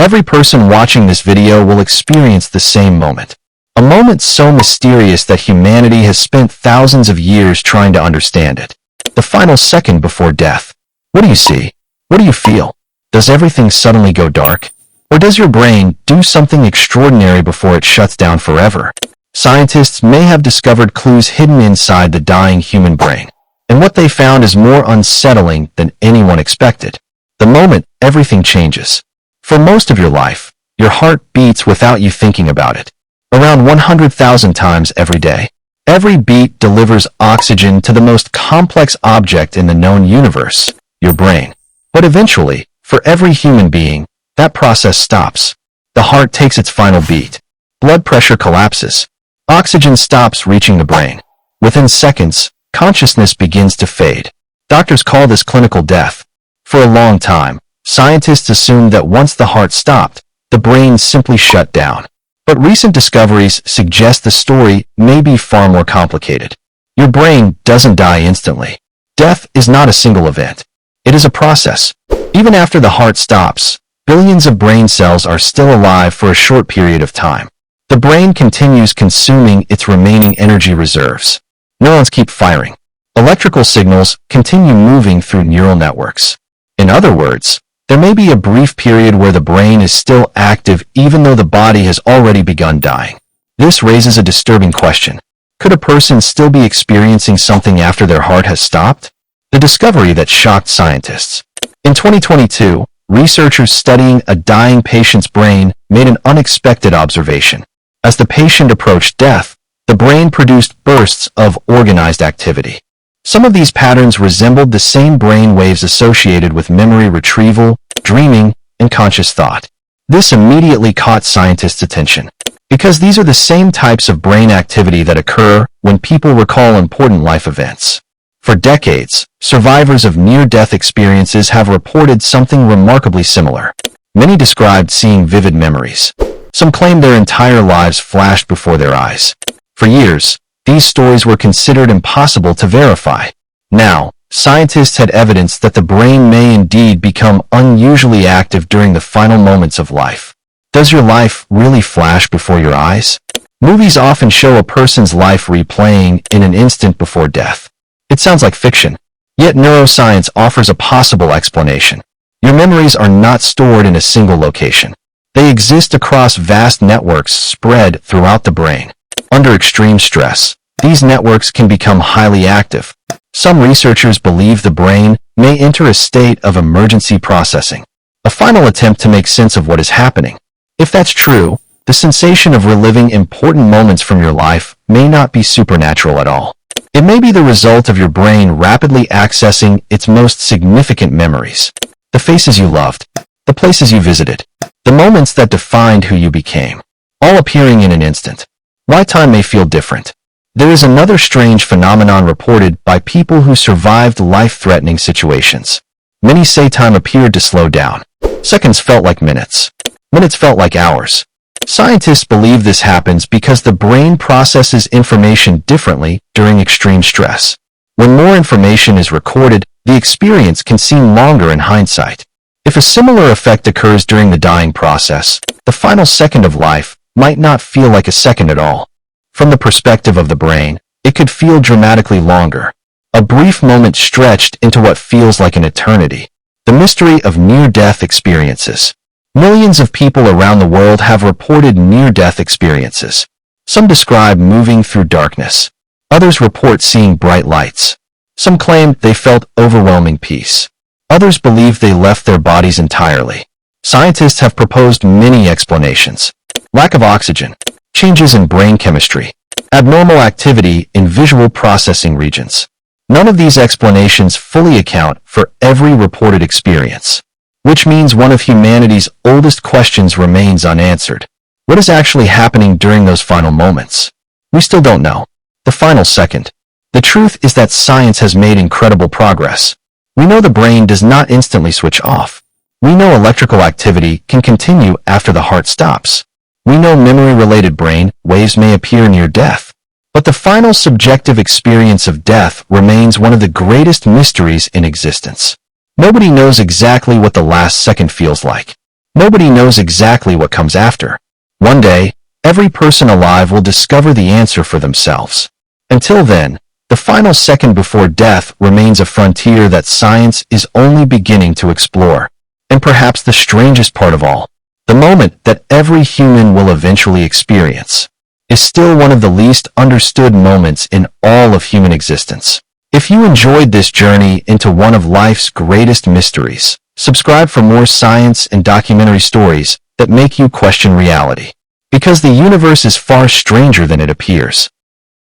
Every person watching this video will experience the same moment. A moment so mysterious that humanity has spent thousands of years trying to understand it. The final second before death. What do you see? What do you feel? Does everything suddenly go dark? Or does your brain do something extraordinary before it shuts down forever? Scientists may have discovered clues hidden inside the dying human brain, and what they found is more unsettling than anyone expected. The moment everything changes. For most of your life, your heart beats without you thinking about it, around 100,000 times every day. Every beat delivers oxygen to the most complex object in the known universe, your brain. But eventually, for every human being, that process stops. The heart takes its final beat. Blood pressure collapses. Oxygen stops reaching the brain. Within seconds, consciousness begins to fade. Doctors call this clinical death. For a long time, scientists assumed that once the heart stopped, the brain simply shut down. But recent discoveries suggest the story may be far more complicated. Your brain doesn't die instantly. Death is not a single event. It is a process. Even after the heart stops, billions of brain cells are still alive for a short period of time. The brain continues consuming its remaining energy reserves. Neurons keep firing. Electrical signals continue moving through neural networks. In other words, there may be a brief period where the brain is still active even though the body has already begun dying. This raises a disturbing question. Could a person still be experiencing something after their heart has stopped? The discovery that shocked scientists. In 2022, researchers studying a dying patient's brain made an unexpected observation. As the patient approached death, the brain produced bursts of organized activity. Some of these patterns resembled the same brain waves associated with memory retrieval, dreaming, and conscious thought. This immediately caught scientists' attention, because these are the same types of brain activity that occur when people recall important life events. For decades, survivors of near-death experiences have reported something remarkably similar. Many described seeing vivid memories. Some claimed their entire lives flashed before their eyes. For years, these stories were considered impossible to verify. Now, scientists had evidence that the brain may indeed become unusually active during the final moments of life. Does your life really flash before your eyes? Movies often show a person's life replaying in an instant before death. It sounds like fiction, yet neuroscience offers a possible explanation. Your memories are not stored in a single location. They exist across vast networks spread throughout the brain. Under extreme stress, these networks can become highly active. Some researchers believe the brain may enter a state of emergency processing, a final attempt to make sense of what is happening. If that's true, the sensation of reliving important moments from your life may not be supernatural at all. It may be the result of your brain rapidly accessing its most significant memories. The faces you loved, the places you visited, the moments that defined who you became, all appearing in an instant. Why time may feel different. There is another strange phenomenon reported by people who survived life-threatening situations. Many say time appeared to slow down. Seconds felt like minutes. Minutes felt like hours. Scientists believe this happens because the brain processes information differently during extreme stress. When more information is recorded, the experience can seem longer in hindsight. If a similar effect occurs during the dying process, the final second of life might not feel like a second at all. From the perspective of the brain, it could feel dramatically longer. A brief moment stretched into what feels like an eternity. The mystery of near-death experiences. Millions of people around the world have reported near-death experiences. Some describe moving through darkness. Others report seeing bright lights. Some claim they felt overwhelming peace. Others believe they left their bodies entirely. Scientists have proposed many explanations. Lack of oxygen, changes in brain chemistry, abnormal activity in visual processing regions. None of these explanations fully account for every reported experience, which means one of humanity's oldest questions remains unanswered. What is actually happening during those final moments? We still don't know. The final second. The truth is that science has made incredible progress. We know the brain does not instantly switch off. We know electrical activity can continue after the heart stops. We know memory-related brain waves may appear near death. But the final subjective experience of death remains one of the greatest mysteries in existence. Nobody knows exactly what the last second feels like. Nobody knows exactly what comes after. One day, every person alive will discover the answer for themselves. Until then, the final second before death remains a frontier that science is only beginning to explore. And perhaps the strangest part of all, the moment that every human will eventually experience, is still one of the least understood moments in all of human existence. If you enjoyed this journey into one of life's greatest mysteries, subscribe for more science and documentary stories that make you question reality. Because the universe is far stranger than it appears.